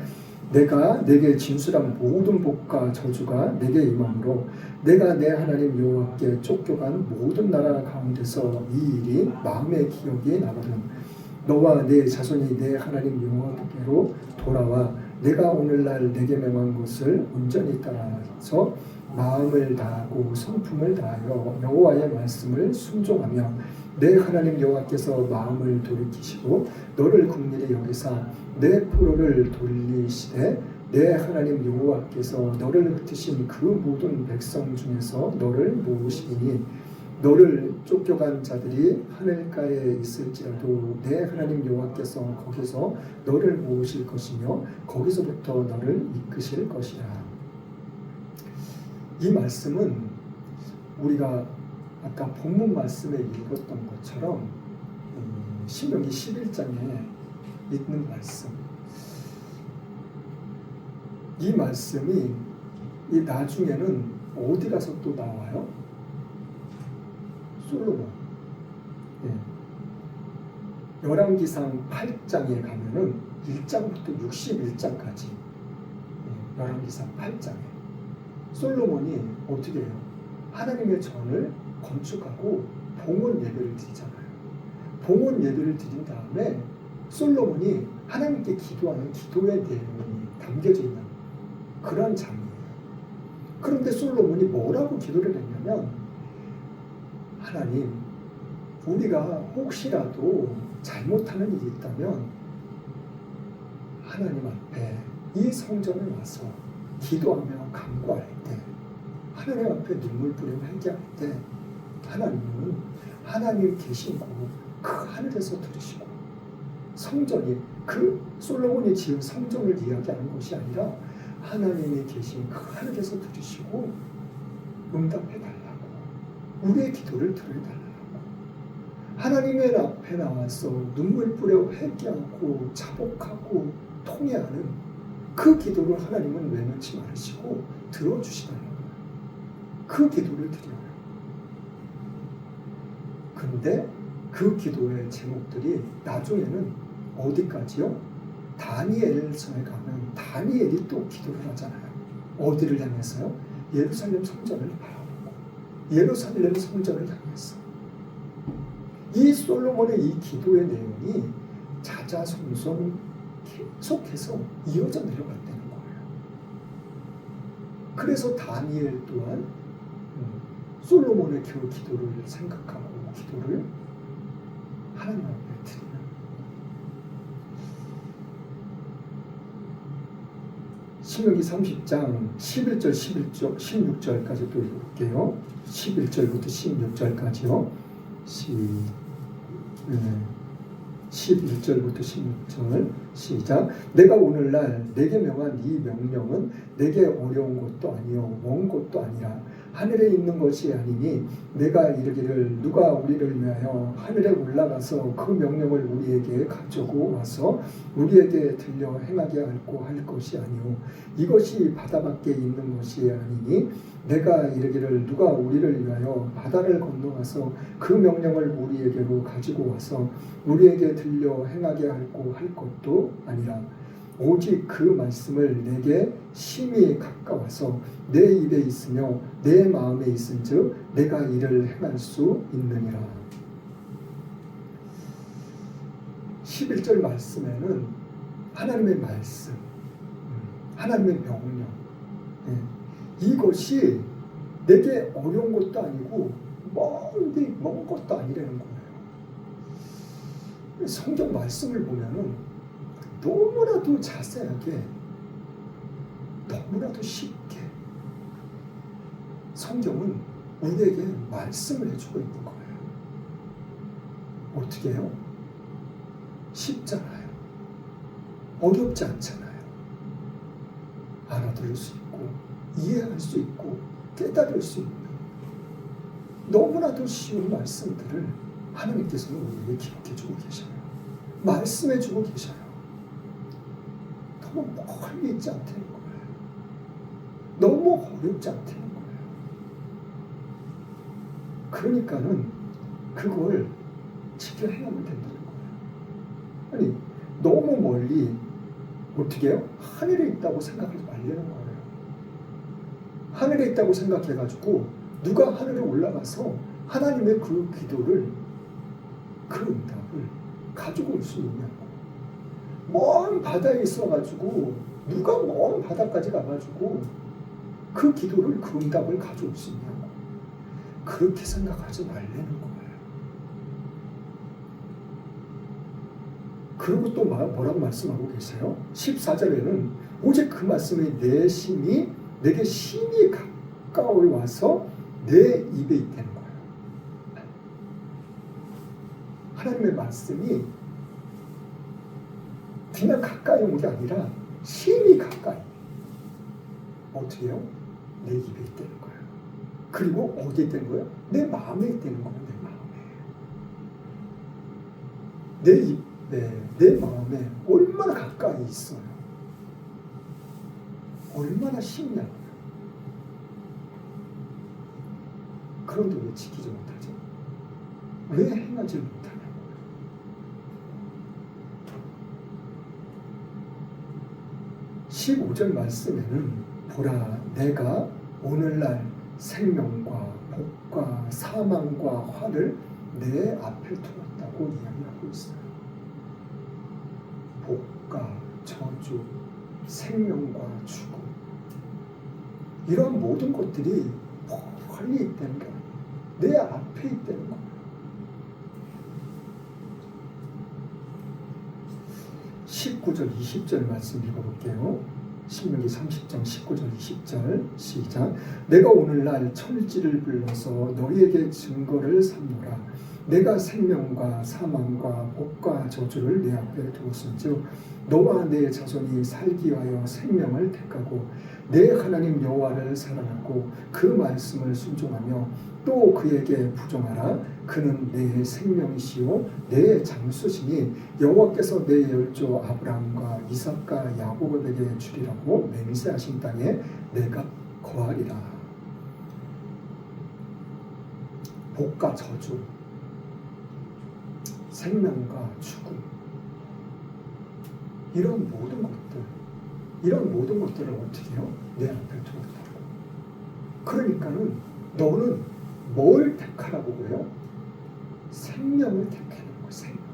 내가 내게 진술한 모든 복과 저주가 내게 임함으로 내가 내 하나님 여호와께 쫓겨간 모든 나라 가운데서 이 일이 마음의 기억이 나거든 너와 내 자손이 내 하나님 여호와께로 돌아와 내가 오늘날 내게 명한 것을 온전히 따라서 마음을 다하고 성품을 다하여 여호와의 말씀을 순종하며 내 하나님 여호와께서 마음을 돌이키시고 너를 긍휼히 여기사 내 포로를 돌리시되 내 하나님 여호와께서 너를 흩으신 그 모든 백성 중에서 너를 모으시니 너를 쫓겨간 자들이 하늘가에 있을지라도 내 하나님 여호와께서 거기서 너를 모으실 것이며 거기서부터 너를 이끄실 것이라. 이 말씀은 우리가 아까 본문 말씀에 읽었던 것처럼 신명기 11장에 있는 말씀, 이 말씀이 이 나중에는 어디 가서 또 나와요? 솔로몬. 열왕기상 8장에 가면은 1장부터 61장까지 열왕기상 8장에 솔로몬이 어떻게 해요? 하나님의 전을 건축하고 봉헌 예배를 드리잖아요. 봉헌 예배를 드린 다음에 솔로몬이 하나님께 기도하는 기도의 내용이 담겨져 있는 그런 장면이에요. 그런데 솔로몬이 뭐라고 기도를 했냐면, 하나님, 우리가 혹시라도 잘못하는 일이 있다면 하나님 앞에 이 성전에 와서 기도하며 간구할 때, 하나님 앞에 눈물 뿌리며 회개할 때 하나님은 하나님 계신 곳 그 하늘에서 들으시고, 성전이 그 솔로몬이 지은 성전을 이야기하는 것이 아니라 하나님이 계신 그 하늘에서 들으시고 응답해 달라고, 우리의 기도를 들어달라고, 하나님의 앞에 나와서 눈물 뿌려 회개하고 자복하고 통회하는 그 기도를 하나님은 외면치 말으시고 들어주시더라고요. 그 기도를 드려요. 근데 그 기도의 제목들이 나중에는 어디까지요? 다니엘서에 가면 다니엘이 또 기도를 하잖아요. 어디를 향해서요? 예루살렘 성전을 바라보고 예루살렘 성전을 향해서. 이 솔로몬의 이 기도의 내용이 자자손손 계속해서 이어져 내려갔다는 거예요. 그래서 다니엘 또한 솔로몬의 그 기도를 생각하고 기도를 하나님 앞에 드리는 신명기 30장 11절, 16절까지 또 읽을게요. 11절부터 16절까지요. 11절부터 16절 시작. 내가 오늘날 내게 명한 이 명령은 내게 어려운 것도 아니요 먼 것도 아니라 하늘에 있는 것이 아니니 내가 이르기를 누가 우리를 위하여 하늘에 올라가서 그 명령을 우리에게 가져고 와서 우리에게 들려 행하게 할고 할 것이 아니요 이것이 바다 밖에 있는 것이 아니니 내가 이르기를 누가 우리를 위하여 바다를 건너가서 그 명령을 우리에게로 가지고 와서 우리에게 들려 행하게 할고 할 것도 아니라 오직 그 말씀을 내게 심히 가까워서 내 입에 있으며 내 마음에 있은즉 내가 이를 행할 수 있느니라. 11절 말씀에는 하나님의 말씀, 하나님의 명령, 이것이 내게 어려운 것도 아니고 먼 것도 아니라는 거예요. 성경 말씀을 보면은 너무나도 자세하게, 너무나도 쉽게 성경은 우리에게 말씀을 해주고 있는 거예요. 어떻게 해요? 쉽잖아요. 어렵지 않잖아요. 알아들을 수 있고 이해할 수 있고 깨달을 수 있는 너무나도 쉬운 말씀들을 하나님께서는 우리에게 기록해주고 계셔요. 말씀해주고 계셔요. 너무 멀리 있지 않다는 거예요. 너무 어렵지 않다는 거예요. 그러니까는 그걸 지켜 행하면 된다는 거예요. 아니 너무 멀리 어떻게 해요? 하늘에 있다고 생각하지 말라는 거예요. 하늘에 있다고 생각해가지고 누가 하늘에 올라가서 하나님의 그 기도를, 그 응답을 가지고 올 수 있냐고. 먼 바다에 있어가지고 누가 먼 바다까지 가가지고 그 기도를, 그 응답을 가져올 수 있냐고. 그렇게 생각하지 말라는 거예요. 그리고 또 뭐라고 말씀하고 계세요? 14절에는 오직 그 말씀이 내게 심히 가까이 와서 내 입에 있다는 거예요. 하나님의 말씀이 그냥 가까이 온 게 아니라 심히 가까이. 어떻게 해요? 내 입에 있다는 거예요. 그리고 어디에 있다는 거예요? 내 마음에 있다는 거예요. 내 마음에. 내 마음에 얼마나 가까이 있어요. 얼마나 쉽냐고요. 그런데 왜 지키지 못하죠? 왜 행하지 못하냐고요. 15절 말씀에는 보라 내가 오늘날 생명과 복과 사망과 화를 내 앞에 두었다고 이야기하고 있어요. 복과 저주, 생명과 죽음, 이런 모든 것들이 멀리 있다는 게 내 앞에 있다는 거예요. 19절, 20절 말씀 읽어볼게요. 신명기 30장 19절, 20절 시작. 내가 오늘날 천지를 불러서 너희에게 증거를 삼노라. 내가 생명과 사망과 복과 저주를 내 앞에 두었은즉 너와 내 자손이 살기 위하여 생명을 택하고 내 하나님 여호와를 사랑하고 그 말씀을 순종하며 또 그에게 부정하라. 그는 내 생명이시요 내 장수시니 여호와께서 내 열조 아브라함과 이삭과 야곱에게 주리라고 맹세하신 땅에 내가 거하리라. 복과 저주, 생명과 죽음, 이런 모든 것들을 어떻게 해요? 내 앞에 두었다고. 그러니까는 너는 뭘 택하라고 그래요? 생명을 택하는 거예요. 생명.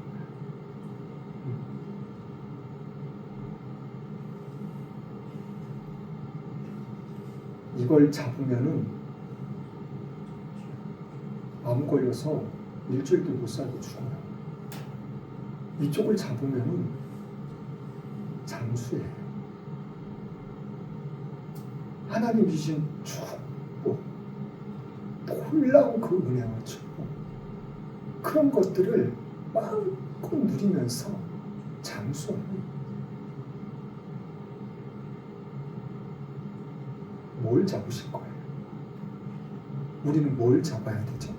이걸 잡으면은 암 걸려서 일주일도 못 살고 죽어요. 이쪽을 잡으면은 장수예요. 하나님 주신 축복, 놀라운 그 은혜와 축복, 그런 것들을 마음껏 누리면서 장수하는, 뭘 잡으실 거예요? 우리는 뭘 잡아야 되죠?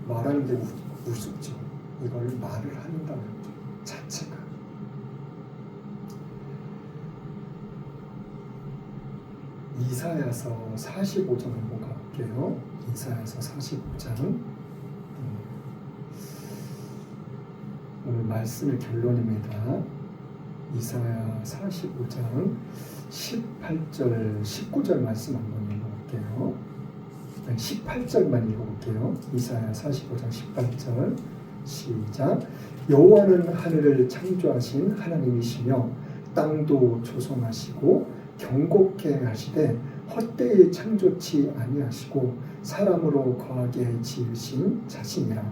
말하는 게 우습죠. 이걸 말을 한다는 것 자체가. 이사야서 45장 한번 가볼게요. 이사야서 45장. 오늘 말씀의 결론입니다. 이사야 45장 18절, 19절 말씀 한번 읽어볼게요. 18절만 읽어볼게요. 이사야 45장 18절 시작. 여호와는 하늘을 창조하신 하나님이시며 땅도 조성하시고 경곡케 하시되 헛되이 창조치 아니하시고 사람으로 거하게 지으신 자신이라.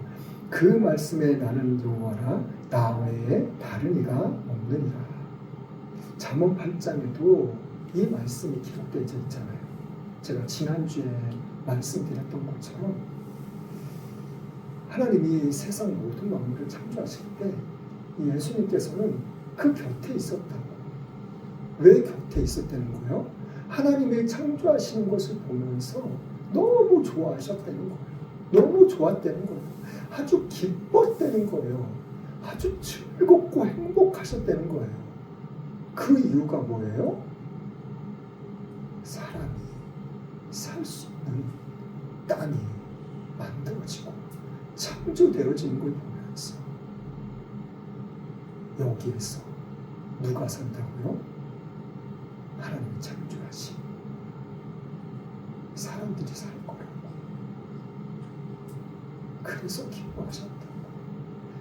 그 말씀에 나는 여호와라 나 외에 다른 이가 없느니라. 잠언 8장에도 이 말씀이 기록되어 있잖아요. 제가 지난주에 말씀드렸던 것처럼 하나님이 세상 모든 만물을 창조하실 때 예수님께서는 그 곁에 있었다고. 왜 곁에 있었다는 거예요? 하나님의 창조하시는 것을 보면서 너무 좋아하셨다는 거예요. 너무 좋았다는 거예요. 아주 기뻤다는 거예요. 아주 즐겁고 행복하셨다는 거예요. 그 이유가 뭐예요? 사람이 살 수 있는 땅이 만들어지고 창조되어지는 걸 보면서 여기에서 누가 산다고요? 하나님이 창조하신 사람들이 살 거라고. 그래서 기뻐하셨다고.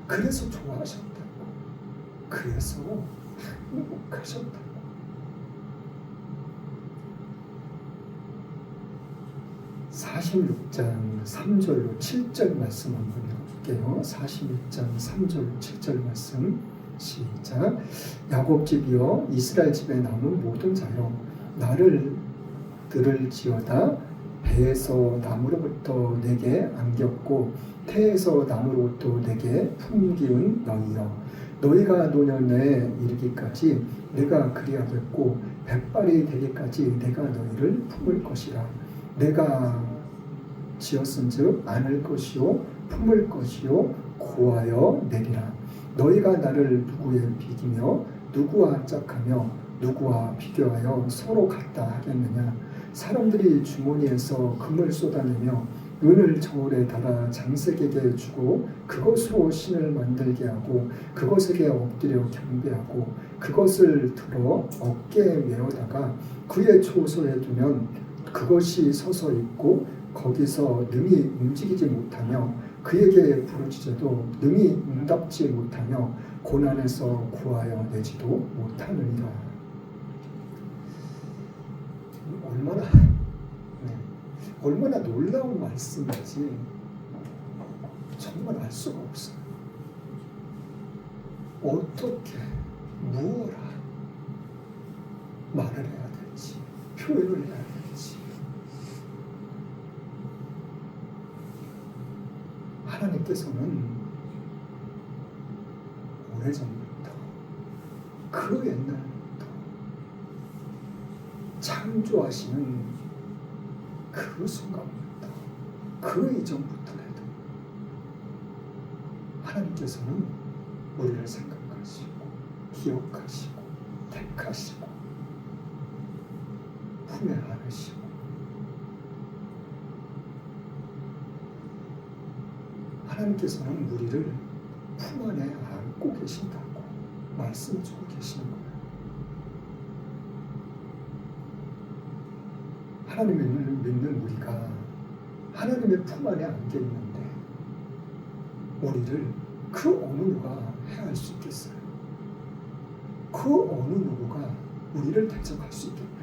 그래서 좋아하셨다고. 그래서 행복하셨다고. 46장 3절로 7절 말씀 한번 읽어볼게요. 46장 3절로 7절 말씀 시작. 야곱 집이여 이스라엘 집에 남은 모든 자여 나를 들을지어다. 배에서 나무로부터 내게 안겼고 태에서 나무로부터 내게 품기운 너희여 너희가 노년에 이르기까지 내가 그리하겠고 백발이 되기까지 내가 너희를 품을 것이라. 내가 지었은즉 안을 것이요 품을 것이요 구하여 내리라. 너희가 나를 누구에 비기며 누구와 짝하며 누구와 비교하여 서로 같다 하겠느냐. 사람들이 주머니에서 금을 쏟아내며 은을 저울에 달아 장색에게 주고 그것으로 신을 만들게 하고 그것에게 엎드려 경배하고 그것을 들어 어깨에 메어다가 그의 초소에 두면 그것이 서서 있고 거기서 능히 움직이지 못하며 그에게 부르짖어도 능히 응답지 못하며 고난에서 구하여 내지도 못하느니라. 얼마나 놀라운 말씀인지 정말 알 수가 없어요. 어떻게 무엇라 말을 해야 될지 표현을 해야 될지 하나님께서는 오래전부터 그 옛날부터 창조하시는 그 순간부터 그 이전부터라도 하나님께서는 우리를 생각하시고 기억하시고 택하시고 품에 안으시고 하나님께서는 우리를 품 안에 안고 계신다고 말씀해주고 계시는 거예요. 하나님을 믿는 우리가 하나님의 품 안에 안겨 있는데 우리를 그 어느 누가 해할 수 있겠어요? 그 어느 누구가 우리를 대적할 수 있겠냐고요.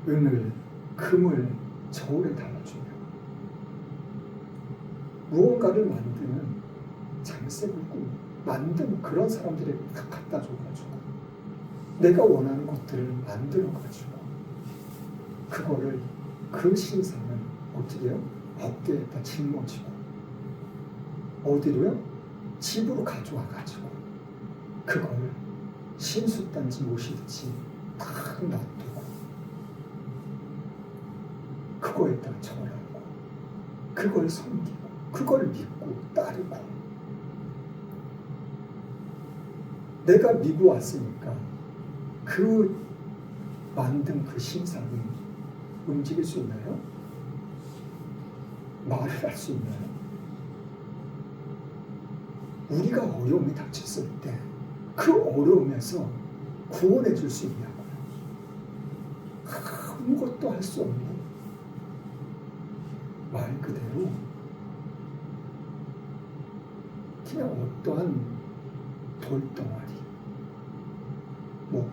은을 금을 저울에 달아주며 무언가를 만드는 장색을 만든 그런 사람들에게 갖다 줘가지고 내가 원하는 것들을 만들어가지고 그거를 그 신상을 어떻게 해요? 어깨에다 짊어지고 어디로요? 집으로 가져와가지고 그걸 신숫단지 모시듯이 딱 놔두고 그거에다 절하고 그걸 섬기고 그걸 믿고 따르고 내가 믿고 왔으니까 그 만든 그 신상이 움직일 수 있나요? 말을 할 수 있나요? 우리가 어려움이 닥쳤을 때 그 어려움에서 구원해 줄 수 있냐고요. 아무것도 할 수 없는 말 그대로 그냥 어떠한 돌덩어리,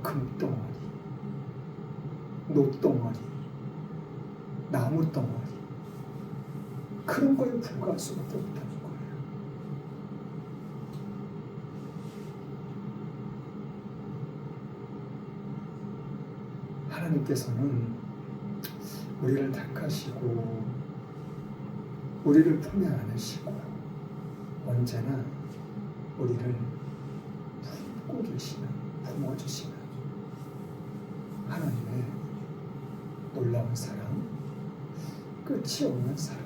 금덩어리, 노덩어리, 나무덩어리 그런 거에 불과할 수밖에 없다는 거예요. 하나님께서는 우리를 택하시고 우리를 품에 안으시고 언제나 우리를 품고 계시는, 품어주시는 하나님의 놀라운 사랑, 끝이 없는 사랑,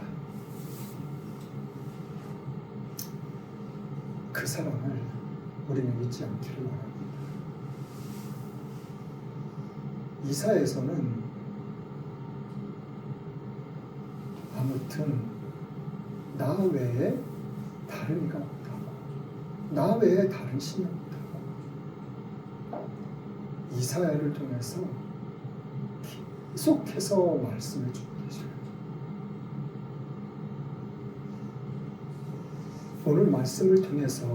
그 사랑을 우리는 잊지 않기를 원합니다. 이사야에서는 아무튼 나 외에 다른 이가 없다고, 나 외에 다른 신이 없다고 이사야를 통해서 계속해서 말씀을 주고 계셔요. 오늘 말씀을 통해서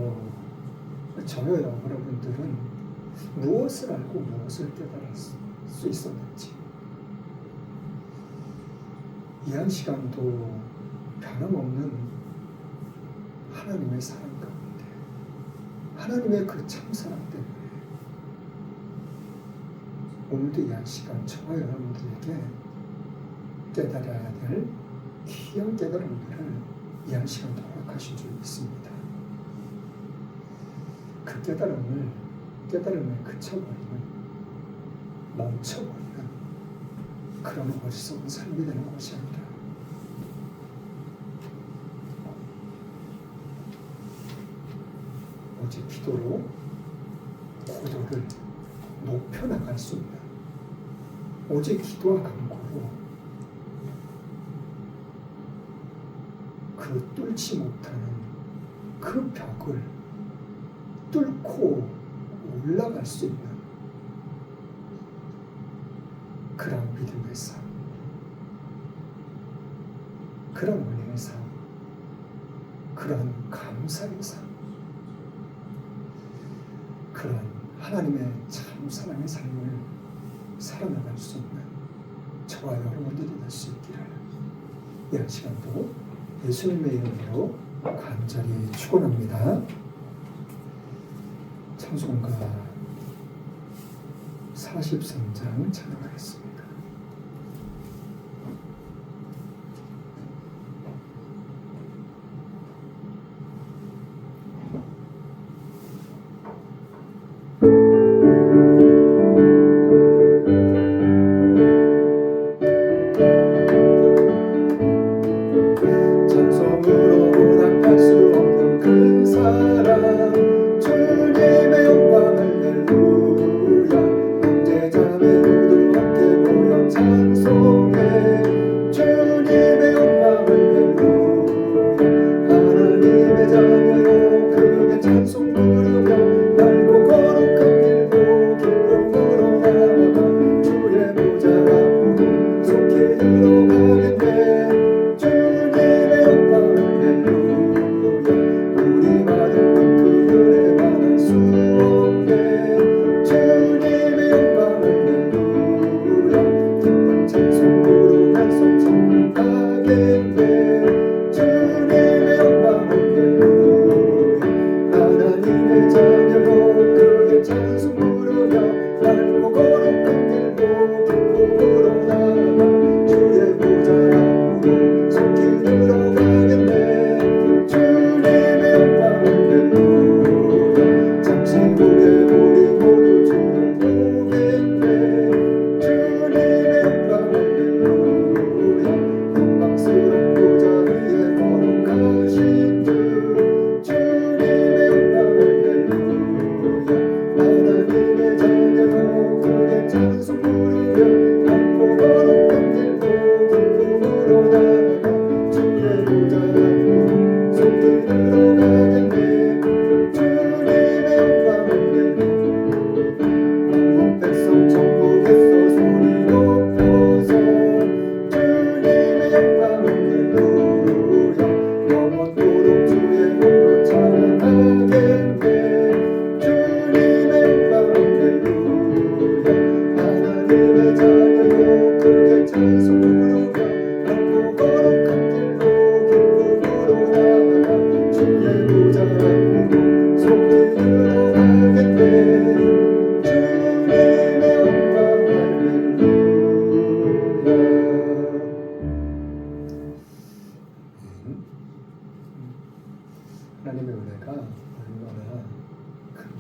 저와 여러분들은 무엇을 알고 무엇을 깨달을 수 있었는지, 이 한 시간도 변함없는 하나님의 사랑 가운데, 하나님의 그 참사랑 때문에 오늘도 이 한 시간 저와 여러분들에게 깨달아야 될 귀한 깨달음들을 이 한 시간도 허락하신 줄 믿습니다. 그 깨달음에 그쳐버리는, 멈춰버리는 그런 어리석은 삶이 되는 것이 아니라 오직 기도로 고도를 높여나갈 수 있는, 오직 기도와 간구로 그 뚫지 못하는 그 벽을 뚫고 올라갈 수 있는 그런 믿음의 삶, 그런 은혜의 삶, 그런 감사의 삶, 그런 하나님의 참 사랑의 삶을 살아나갈 수 있는 저와 여러분들이 될 수 있기를 이 한 시간도 예수님의 이름으로 간절히 축원합니다. 찬송가 43장 찬양하겠습니다. 찬송으로 보답할 수 없는 그 사랑, 주님의 영광 할렐루야. 형제자매 모두 함께 모여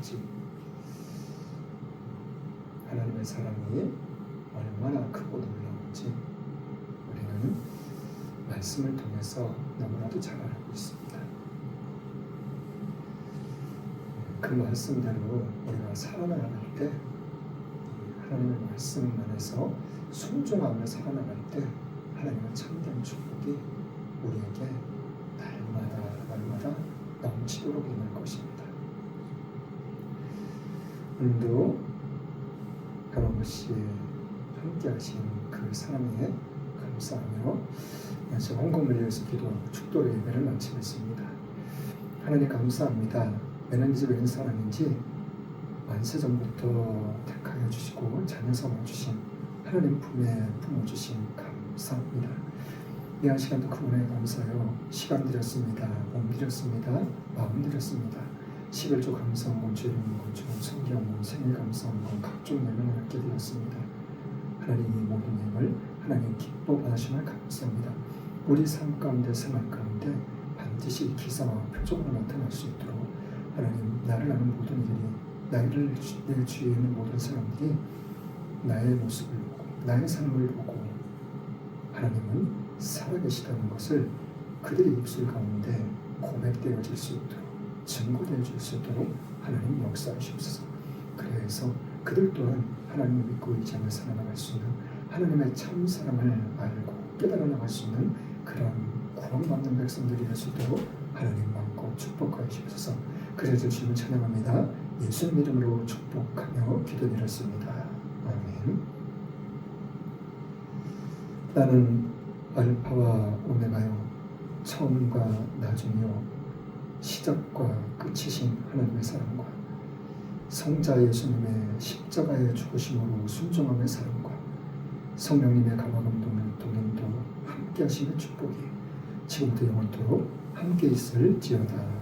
놀라운지, 하나님의 사랑이 얼마나 크고 놀라운지 우리는 말씀을 통해서 너무나도 잘 알고 있습니다. 그 말씀대로 우리가 살아나갈 때, 하나님의 말씀 안에서 순종하며 살아나갈 때 하나님의 참된 축복이 우리에게 날마다 넘치도록 임할 것입니다. 오늘도 변호부씨 함께 하신 그 사랑에 감사하며 제 헌금을 위해서 기도하고 축도의 예배를 마치겠습니다. 하나님 감사합니다. 매는지 웬 사람인지 만세전부터 택하여 주시고 자녀 삼아 주신 하나님 품에 품어주신 감사합니다. 이 시간도 그분에 감사요. 시간 드렸습니다. 몸 드렸습니다. 마음 드렸습니다. 11조 감사원금, 죄인원금, 성경원, 생일 감사원금, 각종 예물을 얻게 되었습니다. 하나님 이 모든 예물 하나님 기뻐 받으심을 감사합니다. 우리 삶 가운데 생활 가운데 반드시 기사와 표적으로 나타날 수 있도록 하나님 나를 아는 모든 이들이 내 주위에 있는 모든 사람들이 나의 모습을 보고 나의 삶을 보고 하나님은 살아계시다는 것을 그들의 입술 가운데 고백되어질 수 있도록 증거되어질 수 있도록 하나님 역사하시옵소서. 그래서 그들 또한 하나님을 믿고 의지하며 살아나갈 수 있는 하나님의 참 사랑을 알고 깨달아 나갈 수 있는 그런 구원받는 백성들이 될 수 있도록 하나님 마음껏 축복하여 주옵소서. 그래서 주님을 찬양합니다. 예수님 이름으로 축복하며 기도드렸습니다. 아멘. 나는 알파와 오메가요, 처음과 나중이요, 시작과 끝이신 하나님의 사랑과 성자 예수님의 십자가의 죽으심으로 순종함의 사랑과 성령님의 감화감동의 동행도 함께 하시는 축복이 지금부터 영원토록 함께 있을지어다.